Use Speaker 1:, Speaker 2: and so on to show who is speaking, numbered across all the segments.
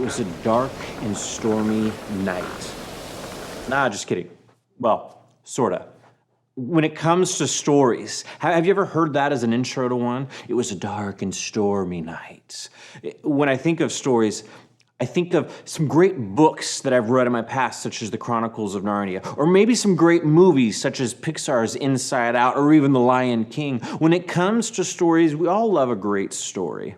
Speaker 1: was a dark and stormy night. Nah, just kidding. Well, sorta. When it comes to stories, have you ever heard that as an intro to one? It was a dark and stormy night. When I think of stories, I think of some great books that I've read in my past, such as The Chronicles of Narnia, or maybe some great movies, such as Pixar's Inside Out, or even The Lion King. When it comes to stories, we all love a great story.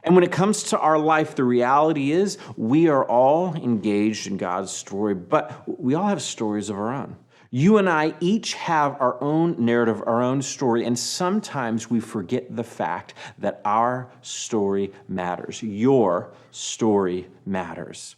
Speaker 1: And when it comes to our life, the reality is we are all engaged in God's story, but we all have stories of our own. You and I each have our own narrative, our own story, and sometimes we forget the fact that our story matters. Your story matters.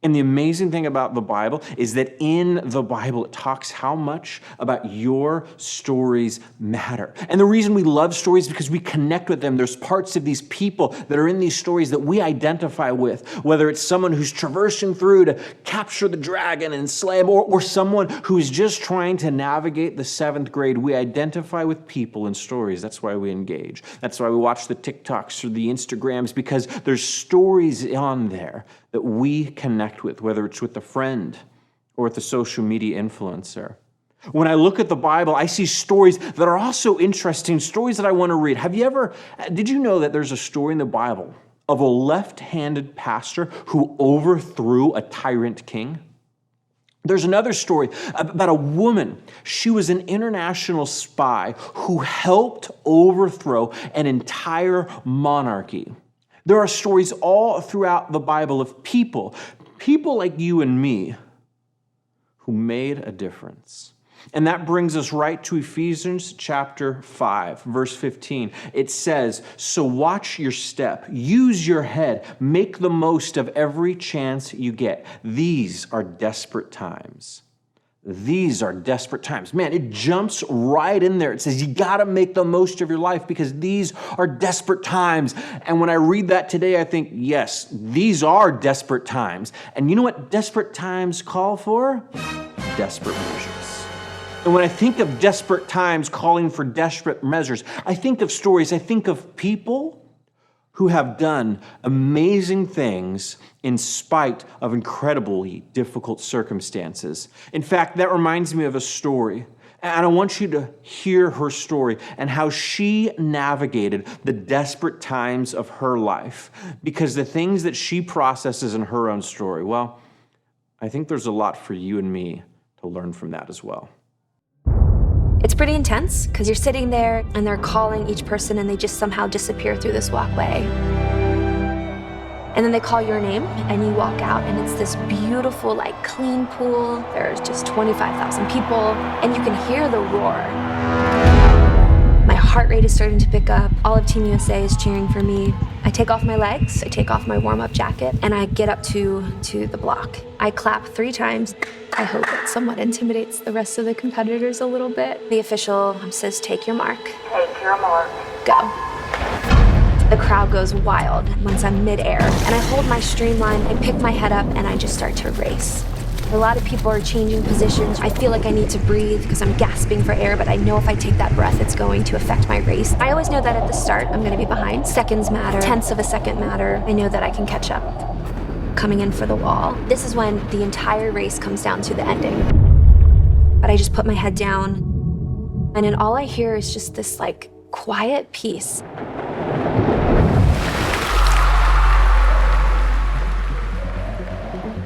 Speaker 1: And the amazing thing about the Bible is that in the Bible, it talks how much about your stories matter. And the reason we love stories is because we connect with them. There's parts of these people that are in these stories that we identify with, whether it's someone who's traversing through to capture the dragon and slay him, or someone who's just trying to navigate the seventh grade. We identify with people and stories. That's why we engage. That's why we watch the TikToks or the Instagrams, because there's stories on there that we connect with, whether it's with a friend or with a social media influencer. When I look at the Bible, I see stories that are also interesting, stories that I want to read. Did you know that there's a story in the Bible of a left-handed pastor who overthrew a tyrant king? There's another story about a woman. She was an international spy who helped overthrow an entire monarchy. There are stories all throughout the Bible of people like you and me, who made a difference. And that brings us right to Ephesians chapter 5, verse 15. It says, "So watch your step, use your head, make the most of every chance you get. These are desperate times." These are desperate times. Man, it jumps right in there. It says you got to make the most of your life because these are desperate times. And when I read that today, I think, yes, these are desperate times. And you know what desperate times call for? Desperate measures. And when I think of desperate times calling for desperate measures, I think of stories. I think of people who have done amazing things in spite of incredibly difficult circumstances. In fact, that reminds me of a story. And I want you to hear her story and how she navigated the desperate times of her life. Because the things that she processes in her own story, well, I think there's a lot for you and me to learn from that as well.
Speaker 2: It's pretty intense because you're sitting there and they're calling each person and they just somehow disappear through this walkway. And then they call your name and you walk out and it's this beautiful, clean pool. There's just 25,000 people and you can hear the roar. My heart rate is starting to pick up. All of Team USA is cheering for me. I take off my legs, I take off my warm-up jacket, and I get up to the block. I clap 3 times. I hope it somewhat intimidates the rest of the competitors a little bit. The official says, "Take your mark."
Speaker 3: Take your mark.
Speaker 2: Go. The crowd goes wild once I'm midair, and I hold my streamline, I pick my head up, and I just start to race. A lot of people are changing positions. I feel like I need to breathe because I'm gasping for air, but I know if I take that breath, it's going to affect my race. I always know that at the start, I'm going to be behind. Seconds matter, tenths of a second matter. I know that I can catch up. Coming in for the wall. This is when the entire race comes down to the ending. But I just put my head down, and then all I hear is just this quiet peace.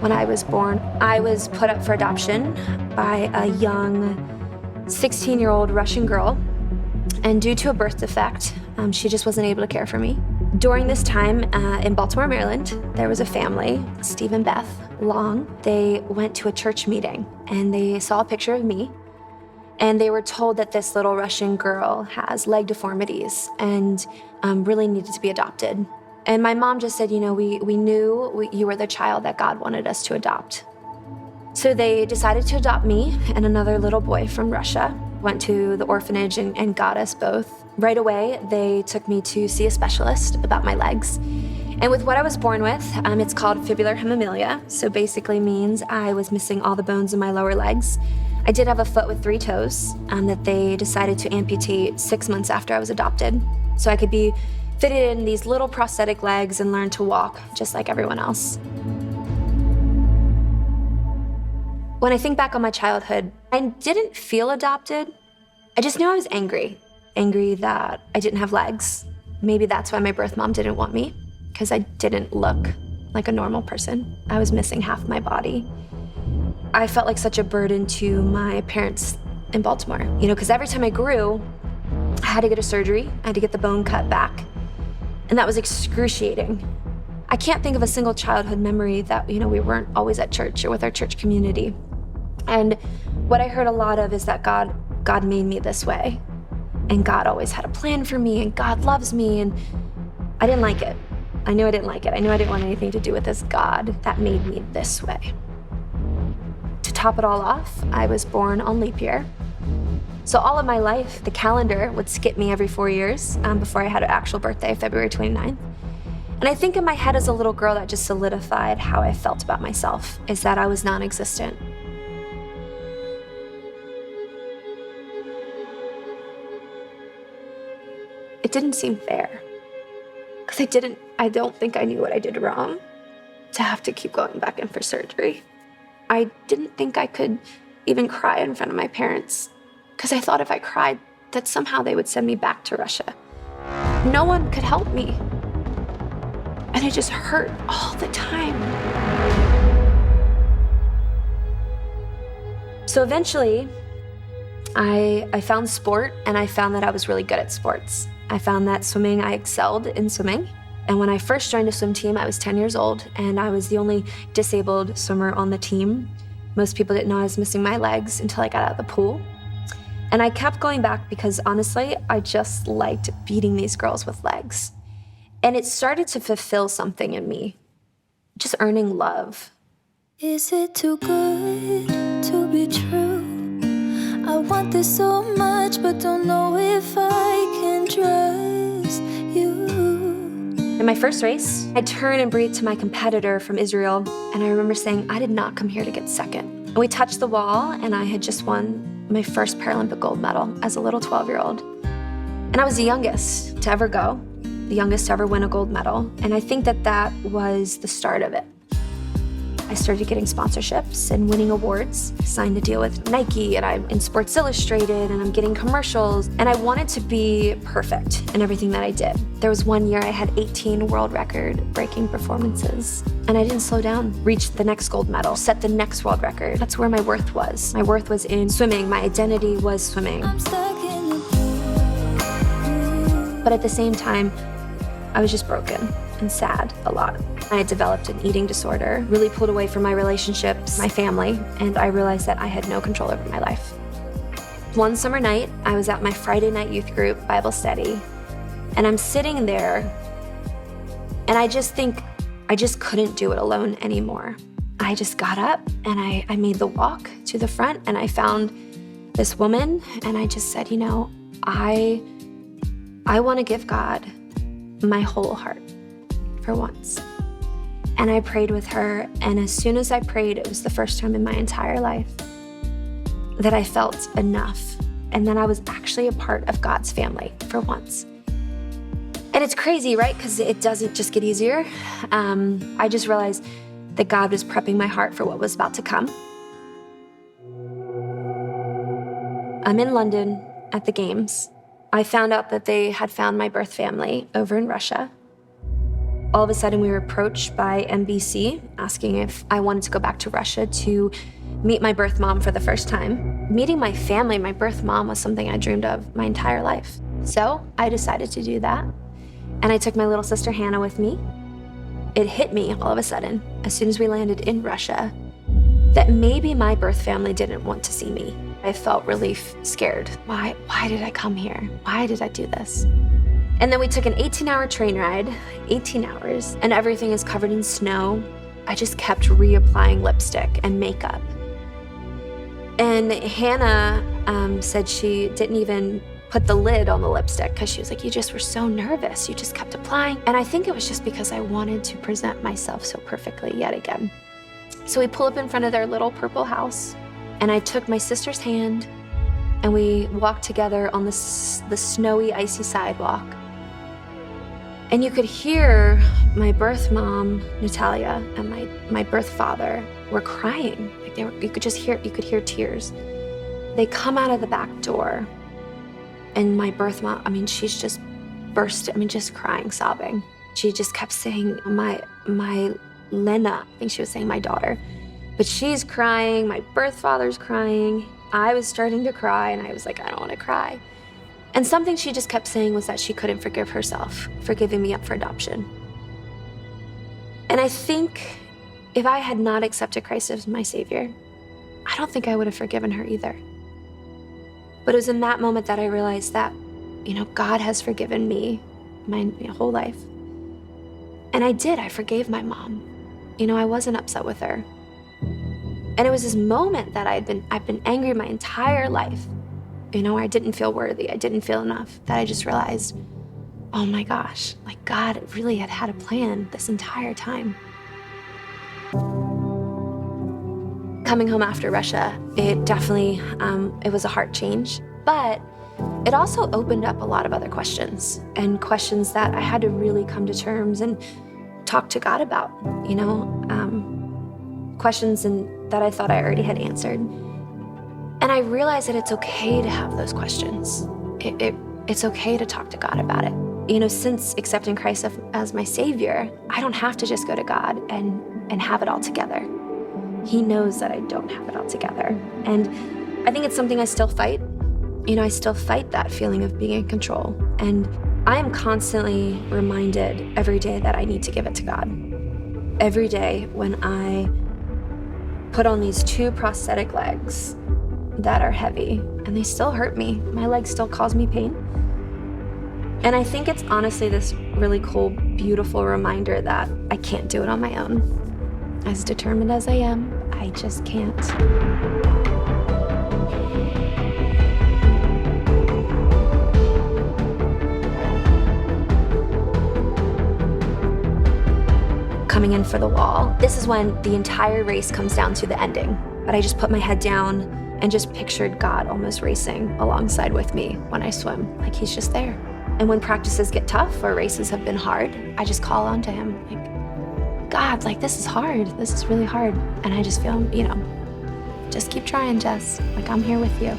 Speaker 2: When I was born, I was put up for adoption by a young 16-year-old Russian girl, and due to a birth defect, she just wasn't able to care for me. During this time in Baltimore, Maryland, there was a family, Steve and Beth Long. They went to a church meeting and they saw a picture of me and they were told that this little Russian girl has leg deformities and really needed to be adopted. And my mom just said, we knew you were the child that God wanted us to adopt. So they decided to adopt me and another little boy from Russia. Went to the orphanage and got us both. Right away, they took me to see a specialist about my legs. And with what I was born with, it's called fibular hemimelia. So basically means I was missing all the bones in my lower legs. I did have a foot with 3 toes that they decided to amputate 6 months after I was adopted. So I could be fitted in these little prosthetic legs and learned to walk just like everyone else. When I think back on my childhood, I didn't feel adopted. I just knew I was angry. Angry that I didn't have legs. Maybe that's why my birth mom didn't want me, because I didn't look like a normal person. I was missing half my body. I felt like such a burden to my parents in Baltimore, because every time I grew, I had to get a surgery. I had to get the bone cut back. And that was excruciating. I can't think of a single childhood memory that, we weren't always at church or with our church community. And what I heard a lot of is that God made me this way. And God always had a plan for me, and God loves me, and I didn't like it. I knew I didn't like it. I knew I didn't want anything to do with this God that made me this way. To top it all off, I was born on leap year. So all of my life, the calendar would skip me every 4 years before I had an actual birthday, February 29th. And I think in my head as a little girl that just solidified how I felt about myself, is that I was non-existent. It didn't seem fair, because I don't think I knew what I did wrong to have to keep going back in for surgery. I didn't think I could even cry in front of my parents, because I thought if I cried, that somehow they would send me back to Russia. No one could help me. And it just hurt all the time. So eventually, I found sport, and I found that I was really good at sports. I found that swimming, I excelled in swimming. And when I first joined a swim team, I was 10 years old, and I was the only disabled swimmer on the team. Most people didn't know I was missing my legs until I got out of the pool. And I kept going back because honestly, I just liked beating these girls with legs. And it started to fulfill something in me, just earning love.
Speaker 3: Is it too good to be true? I want this so much, but don't know if I can trust you.
Speaker 2: In my first race, I turned and breathed to my competitor from Israel, and I remember saying, I did not come here to get second. And we touched the wall, and I had just won my first Paralympic gold medal as a little 12-year-old. And I was the youngest to ever go, the youngest to ever win a gold medal, and I think that was the start of it. I started getting sponsorships and winning awards. I signed a deal with Nike, and I'm in Sports Illustrated, and I'm getting commercials. And I wanted to be perfect in everything that I did. There was one year I had 18 world record-breaking performances. And I didn't slow down, reached the next gold medal, set the next world record. That's where my worth was. My worth was in swimming. My identity was swimming.
Speaker 3: I'm stuck in the
Speaker 2: But at the same time, I was just broken and sad a lot. I had developed an eating disorder, really pulled away from my relationships, my family, and I realized that I had no control over my life. One summer night, I was at my Friday night youth group Bible study, and I'm sitting there, and I just think I just couldn't do it alone anymore. I just got up, and I made the walk to the front, and I found this woman, and I just said, I want to give God my whole heart for once. And I prayed with her, and as soon as I prayed, it was the first time in my entire life that I felt enough, and that I was actually a part of God's family for once. And it's crazy, right? Because it doesn't just get easier. I just realized that God was prepping my heart for what was about to come. I'm in London at the Games. I found out that they had found my birth family over in Russia. All of a sudden, we were approached by NBC asking if I wanted to go back to Russia to meet my birth mom for the first time. Meeting my family, my birth mom, was something I dreamed of my entire life. So I decided to do that. And I took my little sister Hannah with me. It hit me all of a sudden, as soon as we landed in Russia, that maybe my birth family didn't want to see me. I felt really scared. Why did I come here? Why did I do this? And then we took an 18-hour train ride, 18 hours, and everything is covered in snow. I just kept reapplying lipstick and makeup. And Hannah said she didn't even put the lid on the lipstick because she was like, you just were so nervous. You just kept applying. And I think it was just because I wanted to present myself so perfectly yet again. So we pull up in front of their little purple house, and I took my sister's hand, and we walked together on the snowy, icy sidewalk. And you could hear my birth mom, Natalia, and my birth father were crying. Like you could hear tears. They come out of the back door, and my birth mom, she's just just crying, sobbing. She just kept saying, my Lena, I think she was saying my daughter. But she's crying, my birth father's crying. I was starting to cry, and I was like, I don't want to cry. And something she just kept saying was that she couldn't forgive herself for giving me up for adoption. And I think if I had not accepted Christ as my Savior, I don't think I would have forgiven her either. But it was in that moment that I realized that, God has forgiven me my whole life. And I forgave my mom. I wasn't upset with her. And it was this moment that I've been angry my entire life. I didn't feel worthy. I didn't feel enough. That I just realized, oh my gosh, like God really had a plan this entire time. Coming home after Russia, it definitely, it was a heart change. But it also opened up a lot of other questions, and questions that I had to really come to terms and talk to God about, questions that I thought I already had answered. And I realized that it's okay to have those questions. It's okay to talk to God about it. Since accepting Christ as my Savior, I don't have to just go to God and have it all together. He knows that I don't have it all together. And I think it's something I still fight. I still fight that feeling of being in control. And I am constantly reminded every day that I need to give it to God. Every day when I put on these 2 prosthetic legs that are heavy, and they still hurt me. My legs still cause me pain. And I think it's honestly this really cool, beautiful reminder that I can't do it on my own. As determined as I am, I just can't. Coming in for the wall. This is when the entire race comes down to the ending. But I just put my head down and just pictured God almost racing alongside with me when I swim, like he's just there. And when practices get tough or races have been hard, I just call on to him, like, God, like this is hard, this is really hard. And I just feel, just keep trying, Jess, like I'm here with you.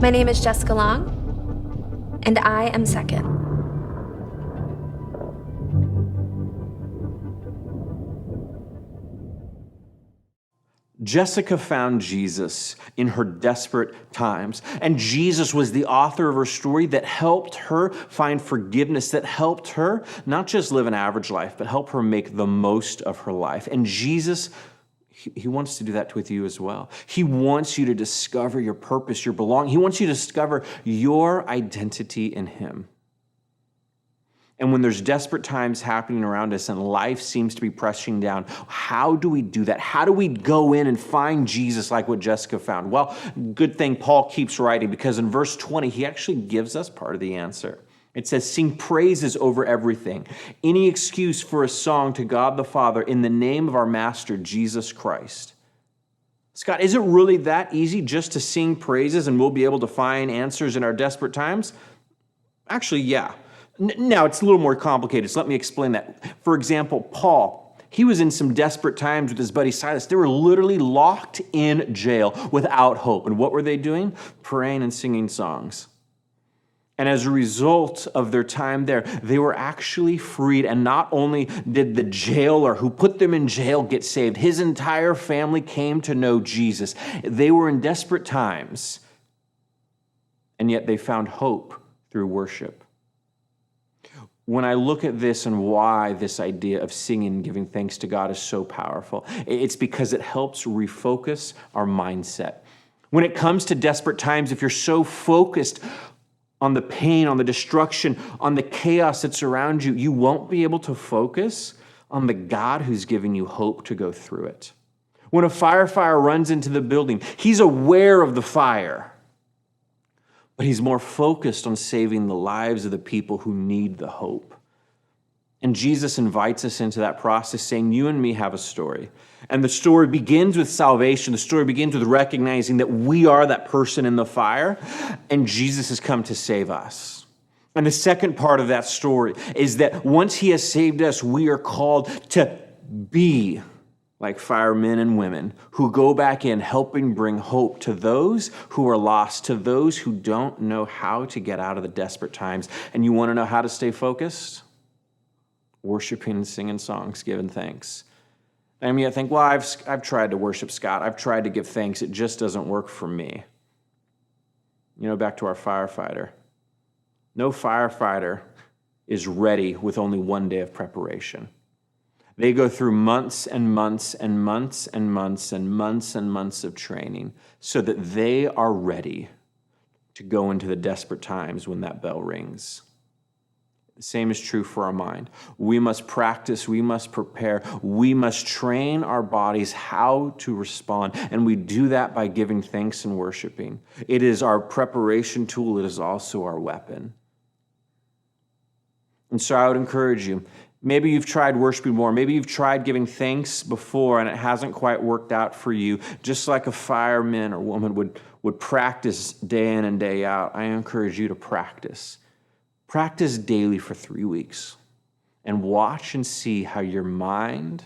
Speaker 2: My name is Jessica Long, and I am second.
Speaker 1: Jessica found Jesus in her desperate times, and Jesus was the author of her story that helped her find forgiveness, that helped her not just live an average life, but help her make the most of her life. And Jesus, he wants to do that with you as well. He wants you to discover your purpose, your belonging. He wants you to discover your identity in him. And when there's desperate times happening around us and life seems to be pressing down, how do we do that? How do we go in and find Jesus like what Jessica found? Well, good thing Paul keeps writing, because in verse 20, he actually gives us part of the answer. It says, sing praises over everything, any excuse for a song to God the Father in the name of our Master, Jesus Christ. Scott, is it really that easy just to sing praises and we'll be able to find answers in our desperate times? Actually, yeah. Now, it's a little more complicated, so let me explain that. For example, Paul, he was in some desperate times with his buddy Silas. They were literally locked in jail without hope. And what were they doing? Praying and singing songs. And as a result of their time there, they were actually freed. And not only did the jailer who put them in jail get saved, his entire family came to know Jesus. They were in desperate times, and yet they found hope through worship. When I look at this and why this idea of singing and giving thanks to God is so powerful, it's because it helps refocus our mindset. When it comes to desperate times, if you're so focused on the pain, on the destruction, on the chaos that's around you, you won't be able to focus on the God who's giving you hope to go through it. When a firefighter runs into the building, he's aware of the fire, but he's more focused on saving the lives of the people who need the hope. And Jesus invites us into that process, saying, you and me have a story. And the story begins with salvation. The story begins with recognizing that we are that person in the fire, and Jesus has come to save us. And the second part of that story is that once he has saved us, we are called to be like firemen and women who go back in helping bring hope to those who are lost, to those who don't know how to get out of the desperate times. And you want to know how to stay focused? Worshiping and singing songs, giving thanks. I mean, I think, well, I've tried to worship Scott. I've tried to give thanks. It just doesn't work for me. You know, back to our firefighter. No firefighter is ready with only one day of preparation. They go through months and months and months and months and months and months of training so that they are ready to go into the desperate times when that bell rings. The same is true for our mind. We must practice, we must prepare, we must train our bodies how to respond. And we do that by giving thanks and worshiping. It is our preparation tool, it is also our weapon. And so I would encourage you, maybe you've tried worshiping more. Maybe you've tried giving thanks before and it hasn't quite worked out for you. Just like a fireman or woman would practice day in and day out, I encourage you to practice. Practice daily for 3 weeks and watch and see how your mind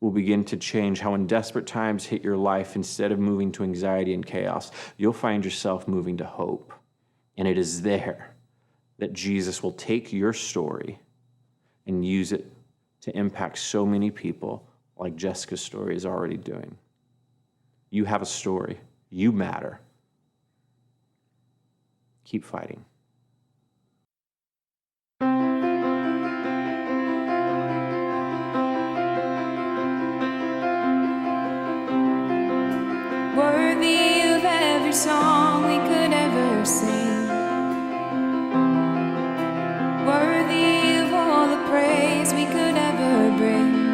Speaker 1: will begin to change, how when desperate times hit your life, instead of moving to anxiety and chaos, you'll find yourself moving to hope. And it is there that Jesus will take your story and use it to impact so many people like Jessica's story is already doing. You have a story. You matter. Keep fighting.
Speaker 3: Worthy of every song we could ever sing. Worthy of all the praise we could ever bring.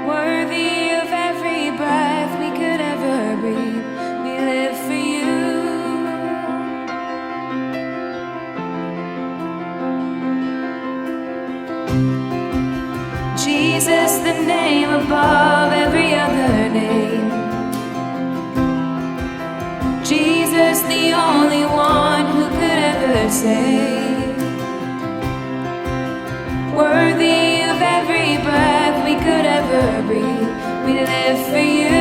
Speaker 3: Worthy of every breath we could ever breathe. We live for you. Jesus, the name above every other name. Jesus, the only one who could ever save. Worthy of every breath we could ever breathe. We live for you.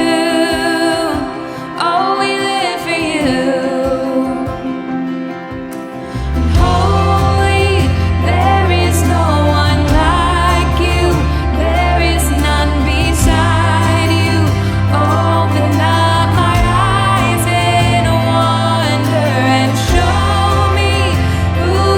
Speaker 3: Oh, we live for you. Holy, there is no one like you. There is none beside you. Open up my eyes in wonder and show me who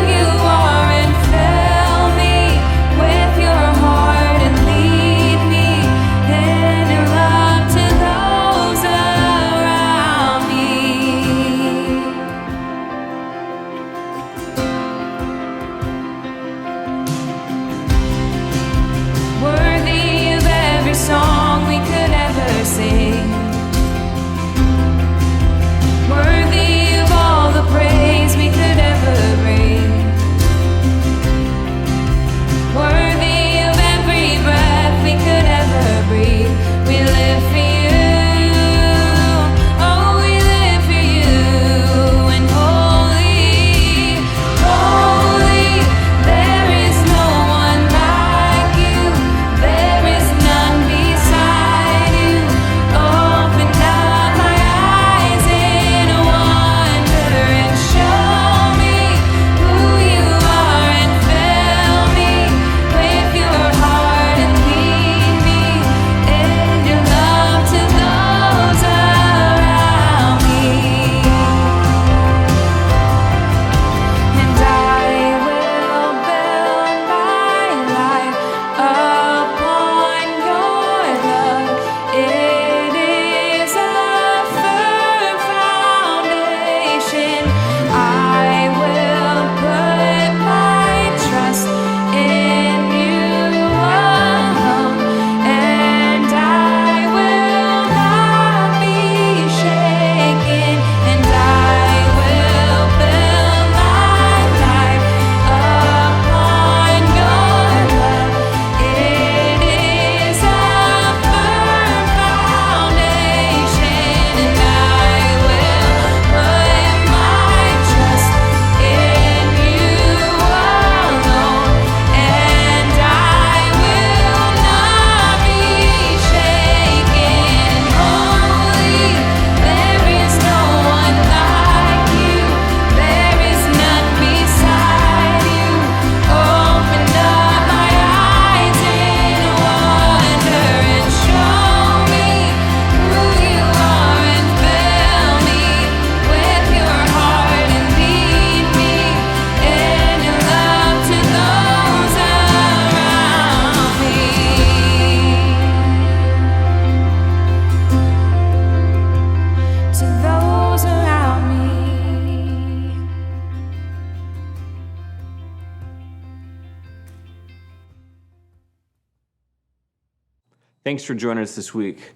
Speaker 1: Thanks for joining us this week.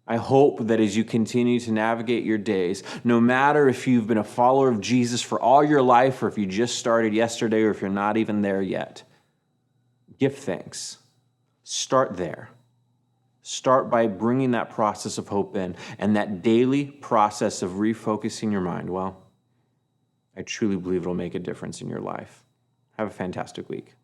Speaker 1: I hope that as you continue to navigate your days, no matter if you've been a follower of Jesus for all your life or if you just started yesterday or if you're not even there yet, give thanks. Start there. Start by bringing that process of hope in and that daily process of refocusing your mind. Well, I truly believe it'll make a difference in your life. Have a fantastic week.